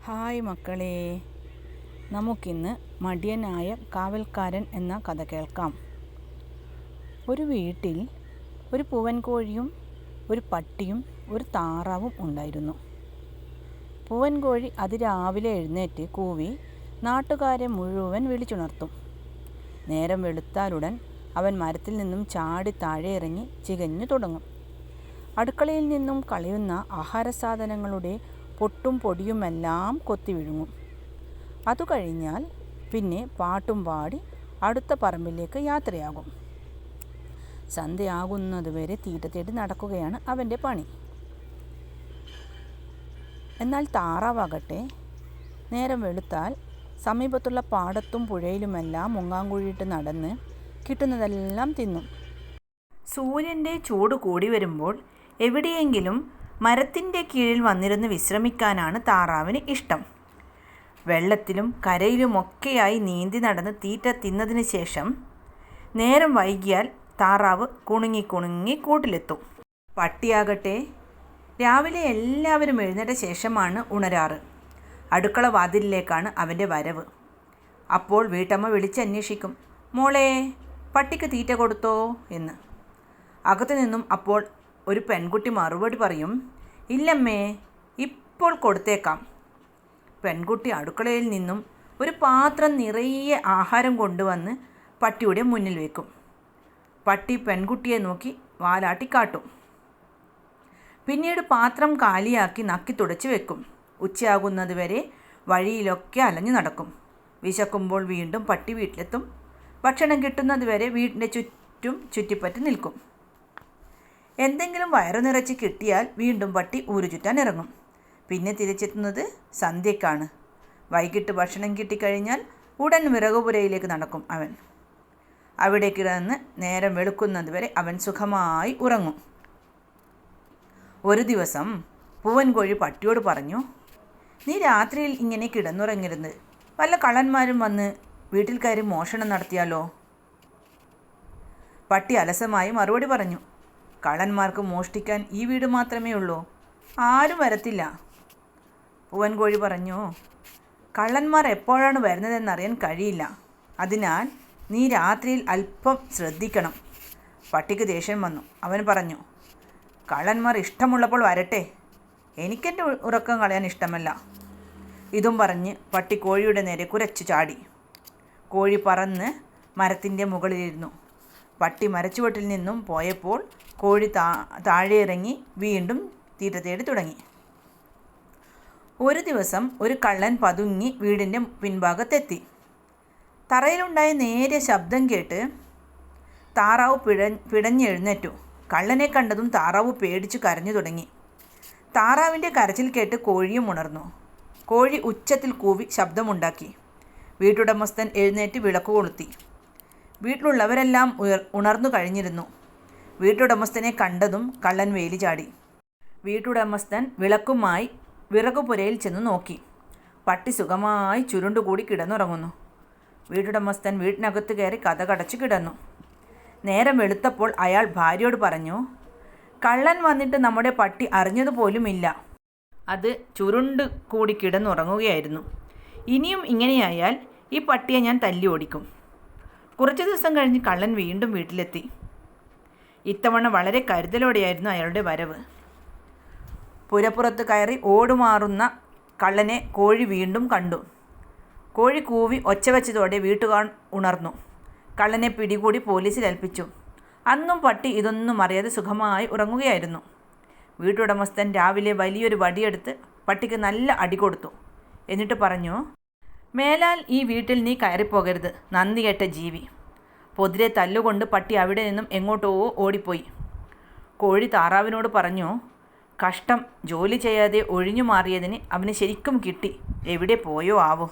Hi മക്കളെ, നമുക്കിന്ന് മടിയനായ കാവൽക്കാരൻ എന്ന കഥ കേൾക്കാം. ഒരു വീട്ടിൽ ഒരു പൂവൻ കോഴിയും ഒരു പട്ടിയും ഒരു താറാവും ഉണ്ടായിരുന്നു. പൂവൻ കോഴി അതിരാവിലെ എഴുന്നേറ്റ് കൂവി നാട്ടുകാരെ മുഴുവൻ വിളിച്ചുണർത്തും. നേരം വെളുത്താലുടൻ അവൻ മരത്തിൽ നിന്നും ചാടി താഴെ ഇറങ്ങി ചികഞ്ഞു തുടങ്ങും. അടുക്കളയിൽ നിന്നും കളയുന്ന ആഹാരസാധനങ്ങളുടെ പൊട്ടും പൊടിയുമെല്ലാം കൊത്തി വിഴുങ്ങും. അതു കഴിഞ്ഞാൽ പിന്നെ പാട്ടും പാടി അടുത്ത പറമ്പിലേക്ക് യാത്രയാകും. സന്ധ്യയാകുന്നതുവരെ തീറ്റ തേടി നടക്കുകയാണ് അവൻ്റെ പണി. എന്നാൽ താറാവാകട്ടെ, നേരം വെളുത്താൽ സമീപത്തുള്ള പാടത്തും പുഴയിലുമെല്ലാം മുങ്ങാങ്കുഴിയിട്ട് നടന്ന് കിട്ടുന്നതെല്ലാം തിന്നും. സൂര്യൻ്റെ ചൂട് കൂടി വരുമ്പോൾ എവിടെയെങ്കിലും മരത്തിൻ്റെ കീഴിൽ വന്നിരുന്ന് വിശ്രമിക്കാനാണ് താറാവിന് ഇഷ്ടം. വെള്ളത്തിലും കരയിലുമൊക്കെയായി നീന്തി നടന്ന് തീറ്റ തിന്നതിന് ശേഷം നേരം വൈകിയാൽ താറാവ് കുണുങ്ങി കുണുങ്ങി കൂട്ടിലെത്തും. പട്ടിയാകട്ടെ രാവിലെ എല്ലാവരും എഴുന്നേറ്റ ശേഷമാണ് ഉണരാറ്. അടുക്കള വാതിലിലേക്കാണ് അവൻ്റെ വരവ്. അപ്പോൾ വീട്ടമ്മ വിളിച്ചന്വേഷിക്കും, മോളെ, പട്ടിക്ക് തീറ്റ കൊടുത്തോ എന്ന്. അകത്തു നിന്നും അപ്പോൾ ഒരു പെൺകുട്ടി മറുപടി പറയും, ഇല്ലമ്മേ, ഇപ്പോൾ കൊടുത്തേക്കാം. പെൺകുട്ടി അടുക്കളയിൽ നിന്നും ഒരു പാത്രം നിറയെ ആഹാരം കൊണ്ടുവന്ന് പട്ടിയുടെ മുന്നിൽ വെക്കും. പട്ടി പെൺകുട്ടിയെ നോക്കി വാലാട്ടിക്കാട്ടും. പിന്നീട് പാത്രം കാലിയാക്കി നക്കി തുടച്ച് വെക്കും. ഉച്ചയാകുന്നത് വരെ വഴിയിലൊക്കെ അലഞ്ഞു നടക്കും. വിശക്കുമ്പോൾ വീണ്ടും പട്ടി വീട്ടിലെത്തും. ഭക്ഷണം കിട്ടുന്നത് വരെ വീടിൻ്റെ ചുറ്റും ചുറ്റിപ്പറ്റി നിൽക്കും. എന്തെങ്കിലും വയറു നിറച്ച് കിട്ടിയാൽ വീണ്ടും പട്ടി ഊരു ചുറ്റാൻ ഇറങ്ങും. പിന്നെ തിരിച്ചെത്തുന്നത് സന്ധ്യക്കാണ്. വൈകിട്ട് ഭക്ഷണം കിട്ടിക്കഴിഞ്ഞാൽ ഉടൻ വിറകുപുരയിലേക്ക് നടക്കും അവൻ. അവിടെ കിടന്ന് നേരം വെളുക്കുന്നത് വരെ അവൻ സുഖമായി ഉറങ്ങും. ഒരു ദിവസം പൂവൻ കോഴി പട്ടിയോട് പറഞ്ഞു, നീ രാത്രിയിൽ ഇങ്ങനെ കിടന്നുറങ്ങരുത്. വല്ല കള്ളന്മാരും വന്ന് വീട്ടിൽ കയറി മോഷണം നടത്തിയാലോ? പട്ടി അലസമായി മറുപടി പറഞ്ഞു, കള്ളന്മാർക്ക് മോഷ്ടിക്കാൻ ഈ വീട് മാത്രമേ ഉള്ളൂ, ആരും വരത്തില്ല. പൂവൻ കോഴി പറഞ്ഞു, കള്ളന്മാർ എപ്പോഴാണ് വരുന്നതെന്നറിയാൻ കഴിയില്ല. അതിനാൽ നീ രാത്രിയിൽ അല്പം ശ്രദ്ധിക്കണം. പട്ടിക്ക് ദേഷ്യം വന്നു. അവൻ പറഞ്ഞു, കള്ളന്മാർ ഇഷ്ടമുള്ളപ്പോൾ വരട്ടെ, എനിക്കെൻ്റെ ഉറക്കം കളയാൻ ഇഷ്ടമല്ല. ഇതും പറഞ്ഞ് പട്ടി കോഴിയുടെ നേരെ കുരച്ചു ചാടി. കോഴി പറന്ന് മരത്തിൻ്റെ മുകളിലിരുന്നു. പട്ടി മരച്ചുവട്ടിൽ നിന്നും പോയപ്പോൾ കോഴി താഴെ ഇറങ്ങി വീണ്ടും തീറ്റ തേടി തുടങ്ങി. ഒരു ദിവസം ഒരു കള്ളൻ പതുങ്ങി വീടിൻ്റെ പിൻഭാഗത്തെത്തി. തറയിലുണ്ടായ നേരിയ ശബ്ദം കേട്ട് താറാവ് പിടഞ്ഞെഴുന്നേറ്റു. കള്ളനെ കണ്ടതും താറാവ് പേടിച്ചു കരഞ്ഞു തുടങ്ങി. താറാവിൻ്റെ കരച്ചിൽ കേട്ട് കോഴിയും ഉണർന്നു. കോഴി ഉച്ചത്തിൽ കൂവി ശബ്ദമുണ്ടാക്കി. വീട്ടുടമസ്ഥൻ എഴുന്നേറ്റ് വിളക്ക് കൊളുത്തി. വീട്ടിലുള്ളവരെല്ലാം ഉണർന്നു കഴിഞ്ഞിരുന്നു. വീട്ടുടമസ്ഥനെ കണ്ടതും കള്ളൻ വേലി ചാടി. വീട്ടുടമസ്ഥൻ വിളക്കുമായി വിറകുപുരയിൽ ചെന്ന് നോക്കി. പട്ടി സുഖമായി ചുരുണ്ടുകൂടി കിടന്നുറങ്ങുന്നു. വീട്ടുടമസ്ഥൻ വീട്ടിനകത്ത് കയറി കതകടച്ചു കിടന്നു. നേരം വെളുത്തപ്പോൾ അയാൾ ഭാര്യയോട് പറഞ്ഞു, കള്ളൻ വന്നിട്ട് നമ്മുടെ പട്ടി അറിഞ്ഞതുപോലുമില്ല. അത് ചുരുണ്ട് കൂടി കിടന്നുറങ്ങുകയായിരുന്നു. ഇനിയും ഇങ്ങനെയായാൽ ഈ പട്ടിയെ ഞാൻ തല്ലി ഓടിക്കും. കുറച്ച് ദിവസം കഴിഞ്ഞ് കള്ളൻ വീണ്ടും വീട്ടിലെത്തി. ഇത്തവണ വളരെ കരുതലോടെയായിരുന്നു അയാളുടെ വരവ്. പുരപ്പുറത്ത് കയറി ഓടുമാറുന്ന കള്ളനെ കോഴി വീണ്ടും കണ്ടു. കോഴി കൂവി ഒച്ച വെച്ചതോടെ വീട്ടുകാർ ഉണർന്നു. കള്ളനെ പിടികൂടി പോലീസിൽ ഏൽപ്പിച്ചു. അന്നും പട്ടി ഇതൊന്നും അറിയാതെ സുഖമായി ഉറങ്ങുകയായിരുന്നു. വീട്ടുടമസ്ഥൻ രാവിലെ വലിയൊരു വടിയെടുത്ത് പട്ടിക്ക് നല്ല അടി കൊടുത്തു. എന്നിട്ട് പറഞ്ഞു, മേലാൽ ഈ വീട്ടിൽ നീ കയറിപ്പോകരുത്, നന്ദി കെട്ട ജീവി. പൊതിരെ തല്ലുകൊണ്ട് പട്ടി അവിടെ നിന്നും എങ്ങോട്ടോ ഓടിപ്പോയി. കോഴി താറാവിനോട് പറഞ്ഞു, കഷ്ടം, ജോലി ചെയ്യാതെ ഒഴിഞ്ഞു മാറിയതിന് അവന് ശരിക്കും കിട്ടി, എവിടെ പോയോ ആവോ.